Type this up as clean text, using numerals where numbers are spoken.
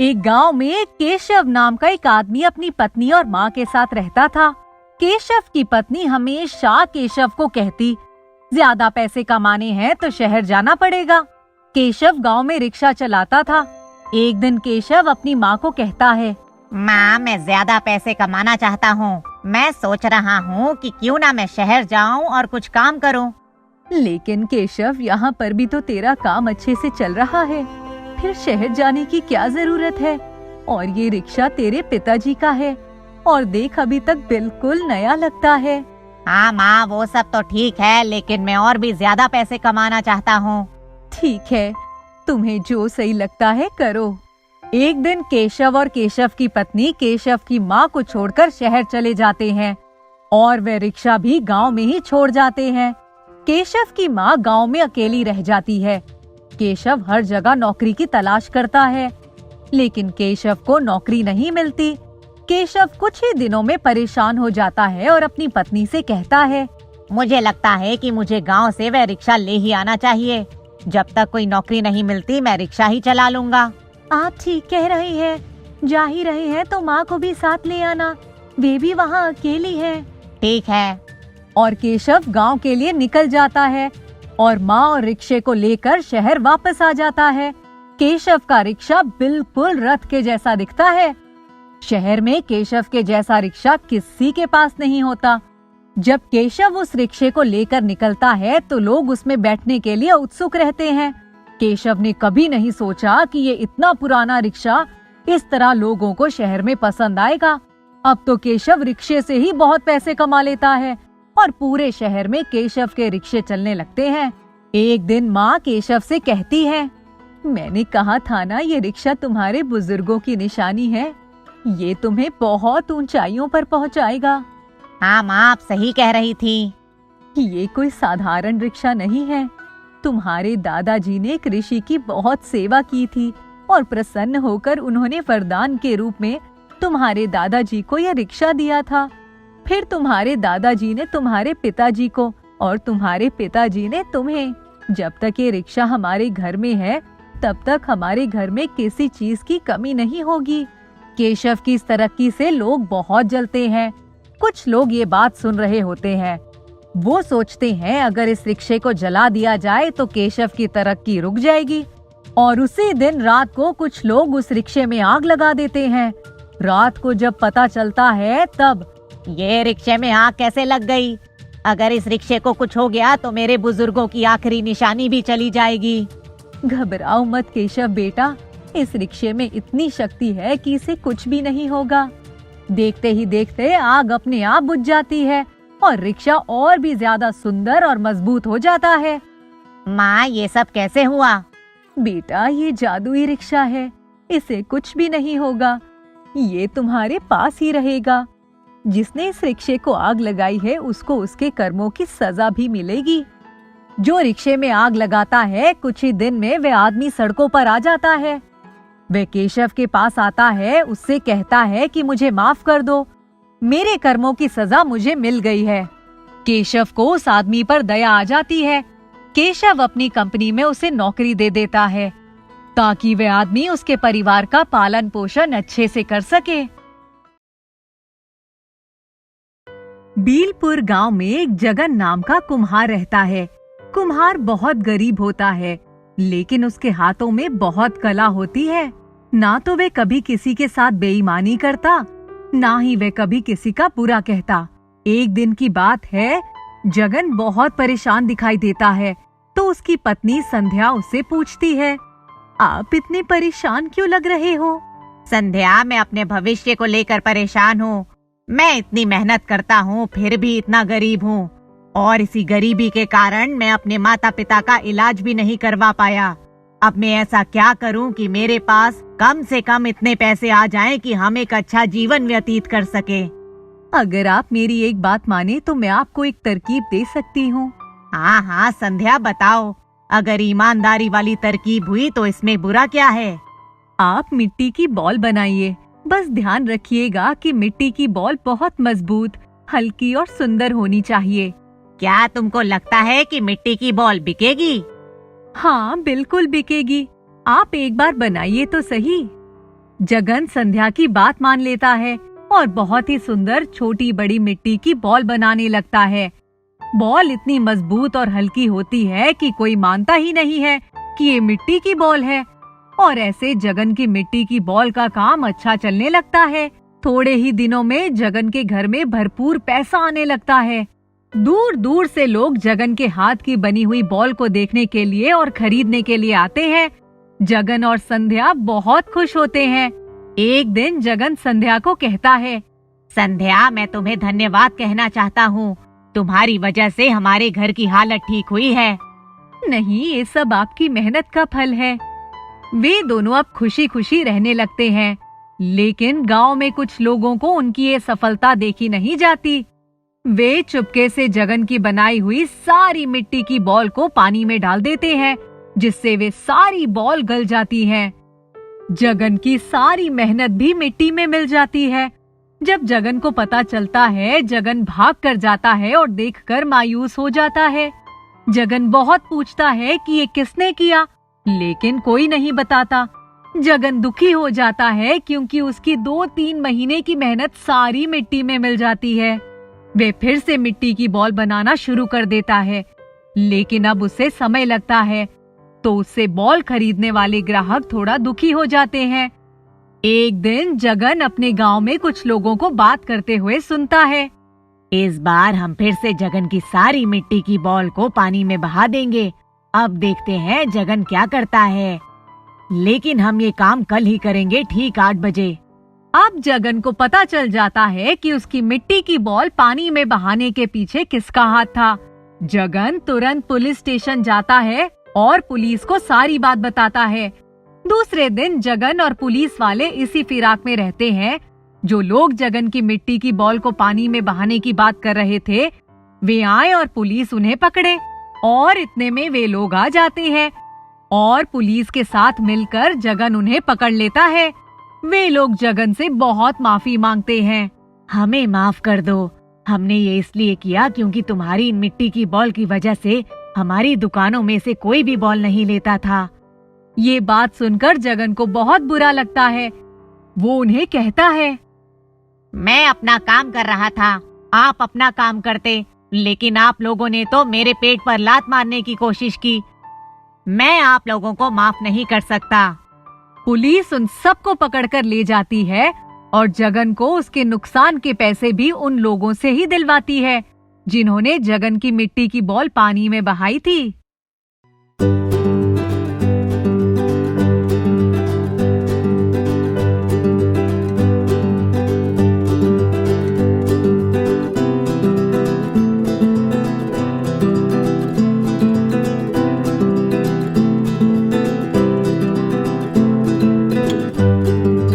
एक गांव में केशव नाम का एक आदमी अपनी पत्नी और माँ के साथ रहता था। केशव की पत्नी हमेशा केशव को कहती, ज्यादा पैसे कमाने हैं तो शहर जाना पड़ेगा। केशव गांव में रिक्शा चलाता था। एक दिन केशव अपनी माँ को कहता है, माँ, मैं ज्यादा पैसे कमाना चाहता हूँ। मैं सोच रहा हूँ कि क्यों ना मैं शहर जाऊँ और कुछ काम करूँ। लेकिन केशव, यहाँ पर भी तो तेरा काम अच्छे से चल रहा है, फिर शहर जाने की क्या जरूरत है? और ये रिक्शा तेरे पिताजी का है और देख अभी तक बिल्कुल नया लगता है। हाँ माँ, वो सब तो ठीक है, लेकिन मैं और भी ज्यादा पैसे कमाना चाहता हूँ। ठीक है, तुम्हें जो सही लगता है करो। एक दिन केशव और केशव की पत्नी केशव की माँ को छोड़कर शहर चले जाते हैं और वे रिक्शा भी गांव में ही छोड़ जाते हैं। केशव की माँ गांव में अकेली रह जाती है। केशव हर जगह नौकरी की तलाश करता है, लेकिन केशव को नौकरी नहीं मिलती। केशव कुछ ही दिनों में परेशान हो जाता है और अपनी पत्नी से कहता है, मुझे लगता है कि मुझे गांव से वह रिक्शा ले ही आना चाहिए। जब तक कोई नौकरी नहीं मिलती मैं रिक्शा ही चला लूंगा। आप ठीक कह रही हैं। जा ही रहे हैं तो माँ को भी साथ ले आना, वे भी वहाँ अकेली है। ठीक है। और केशव गांव के लिए निकल जाता है और माँ और रिक्शे को लेकर शहर वापस आ जाता है। केशव का रिक्शा बिल्कुल रथ के जैसा दिखता है। शहर में केशव के जैसा रिक्शा किसी के पास नहीं होता। जब केशव उस रिक्शे को लेकर निकलता है तो लोग उसमें बैठने के लिए उत्सुक रहते हैं। केशव ने कभी नहीं सोचा कि ये इतना पुराना रिक्शा इस तरह लोगों को शहर में पसंद आएगा। अब तो केशव रिक्शे से ही बहुत पैसे कमा लेता है और पूरे शहर में केशव के रिक्शे चलने लगते हैं। एक दिन माँ केशव से कहती है, मैंने कहा था ना, ये रिक्शा तुम्हारे बुजुर्गों की निशानी है, ये तुम्हें बहुत ऊंचाइयों पर पहुंचाएगा। हाँ माँ, आप सही कह रही थी। ये कोई साधारण रिक्शा नहीं है। तुम्हारे दादाजी ने एक ऋषि की बहुत सेवा की थी और प्रसन्न होकर उन्होंने वरदान के रूप में तुम्हारे दादाजी को यह रिक्शा दिया था। फिर तुम्हारे दादाजी ने तुम्हारे पिताजी को और तुम्हारे पिताजी ने तुम्हें। जब तक ये रिक्शा हमारे घर में है तब तक हमारे घर में किसी चीज की कमी नहीं होगी। केशव की इस तरक्की से लोग बहुत जलते हैं। कुछ लोग ये बात सुन रहे होते हैं। वो सोचते हैं अगर इस रिक्शे को जला दिया जाए तो केशव की तरक्की रुक जाएगी। और उसी दिन रात को कुछ लोग उस रिक्शे में आग लगा देते हैं। रात को जब पता चलता है तब, ये रिक्शे में आग कैसे लग गई? अगर इस रिक्शे को कुछ हो गया तो मेरे बुजुर्गों की आखिरी निशानी भी चली जाएगी। घबराओ मत केशव बेटा, इस रिक्शे में इतनी शक्ति है कि इसे कुछ भी नहीं होगा। देखते ही देखते आग अपने आप बुझ जाती है और रिक्शा और भी ज्यादा सुंदर और मजबूत हो जाता है। माँ, ये सब कैसे हुआ? बेटा, ये जादुई रिक्शा है, इसे कुछ भी नहीं होगा। ये तुम्हारे पास ही रहेगा। जिसने इस रिक्शे को आग लगाई है उसको उसके कर्मों की सजा भी मिलेगी। जो रिक्शे में आग लगाता है कुछ ही दिन में वह आदमी सड़कों पर आ जाता है। वह केशव के पास आता है, उससे कहता है कि मुझे माफ कर दो, मेरे कर्मों की सजा मुझे मिल गई है। केशव को उस आदमी पर दया आ जाती है। केशव अपनी कंपनी में उसे नौकरी दे देता है ताकि वह आदमी उसके परिवार का पालन पोषण अच्छे से कर सके। बीलपुर गांव में एक जगन नाम का कुम्हार रहता है। कुम्हार बहुत गरीब होता है, लेकिन उसके हाथों में बहुत कला होती है। ना तो वे कभी किसी के साथ बेईमानी करता, ना ही वे कभी किसी का बुरा कहता। एक दिन की बात है, जगन बहुत परेशान दिखाई देता है तो उसकी पत्नी संध्या उससे पूछती है, आप इतने परेशान क्यों लग रहे हो? संध्या, मैं अपने भविष्य को लेकर परेशान हूँ। मैं इतनी मेहनत करता हूँ फिर भी इतना गरीब हूँ और इसी गरीबी के कारण मैं अपने माता पिता का इलाज भी नहीं करवा पाया। अब मैं ऐसा क्या करूँ कि मेरे पास कम से कम इतने पैसे आ जाएं कि हम एक अच्छा जीवन व्यतीत कर सके। अगर आप मेरी एक बात माने तो मैं आपको एक तरकीब दे सकती हूँ। हाँ हाँ संध्या, बताओ। अगर ईमानदारी वाली तरकीब हुई तो इसमें बुरा क्या है? आप मिट्टी की बॉल बनाइए। बस ध्यान रखिएगा कि मिट्टी की बॉल बहुत मजबूत, हल्की और सुंदर होनी चाहिए। क्या तुमको लगता है कि मिट्टी की बॉल बिकेगी? हाँ, बिल्कुल बिकेगी। आप एक बार बनाइए तो सही। जगन संध्या की बात मान लेता है और बहुत ही सुंदर छोटी बड़ी मिट्टी की बॉल बनाने लगता है। बॉल इतनी मजबूत और हल्की होती है कि कोई मानता ही नहीं है कि ये मिट्टी की बॉल है। और ऐसे जगन की मिट्टी की बॉल का काम अच्छा चलने लगता है। थोड़े ही दिनों में जगन के घर में भरपूर पैसा आने लगता है। दूर दूर से लोग जगन के हाथ की बनी हुई बॉल को देखने के लिए और खरीदने के लिए आते हैं। जगन और संध्या बहुत खुश होते हैं। एक दिन जगन संध्या को कहता है, संध्या, मैं तुम्हें धन्यवाद कहना चाहता हूँ। तुम्हारी वजह से हमारे घर की हालत ठीक हुई है। नहीं, ये सब आपकी मेहनत का फल है। वे दोनों अब खुशी खुशी रहने लगते हैं। लेकिन गांव में कुछ लोगों को उनकी ये सफलता देखी नहीं जाती। वे चुपके से जगन की बनाई हुई सारी मिट्टी की बॉल को पानी में डाल देते हैं, जिससे वे सारी बॉल गल जाती हैं। जगन की सारी मेहनत भी मिट्टी में मिल जाती है। जब जगन को पता चलता है, जगन भाग कर जाता है और देखकर मायूस हो जाता है। जगन बहुत पूछता है कि ये किसने किया, लेकिन कोई नहीं बताता। जगन दुखी हो जाता है क्योंकि उसकी 2-3 महीने की मेहनत सारी मिट्टी में मिल जाती है। वे फिर से मिट्टी की बॉल बनाना शुरू कर देता है, लेकिन अब उसे समय लगता है, तो उससे बॉल खरीदने वाले ग्राहक थोड़ा दुखी हो जाते हैं। एक दिन जगन अपने गांव में कुछ लोगों को बात करते हुए सुनता है। इस बार हम फिर से जगन की सारी मिट्टी की बॉल को पानी में बहा देंगे। अब देखते हैं जगन क्या करता है। लेकिन हम ये काम कल ही करेंगे, ठीक 8 बजे। अब जगन को पता चल जाता है कि उसकी मिट्टी की बॉल पानी में बहाने के पीछे किसका हाथ था। जगन तुरंत पुलिस स्टेशन जाता है और पुलिस को सारी बात बताता है। दूसरे दिन जगन और पुलिस वाले इसी फिराक में रहते हैं। जो लोग जगन की मिट्टी की बॉल को पानी में बहाने की बात कर रहे थे, वे आए और पुलिस उन्हें पकड़े। और इतने में वे लोग आ जाते हैं और पुलिस के साथ मिलकर जगन उन्हें पकड़ लेता है। वे लोग जगन से बहुत माफी मांगते हैं। हमें माफ कर दो। हमने ये इसलिए किया क्योंकि तुम्हारी मिट्टी की बॉल की वजह से हमारी दुकानों में से कोई भी बॉल नहीं लेता था। ये बात सुनकर जगन को बहुत बुरा लगता है। वो उन्हें कहता है, मैं अपना काम कर रहा था, आप अपना काम करते, लेकिन आप लोगों ने तो मेरे पेट पर लात मारने की कोशिश की। मैं आप लोगों को माफ नहीं कर सकता। पुलिस उन सबको पकड़कर ले जाती है और जगन को उसके नुकसान के पैसे भी उन लोगों से ही दिलवाती है, जिन्होंने जगन की मिट्टी की बॉल पानी में बहाई थी।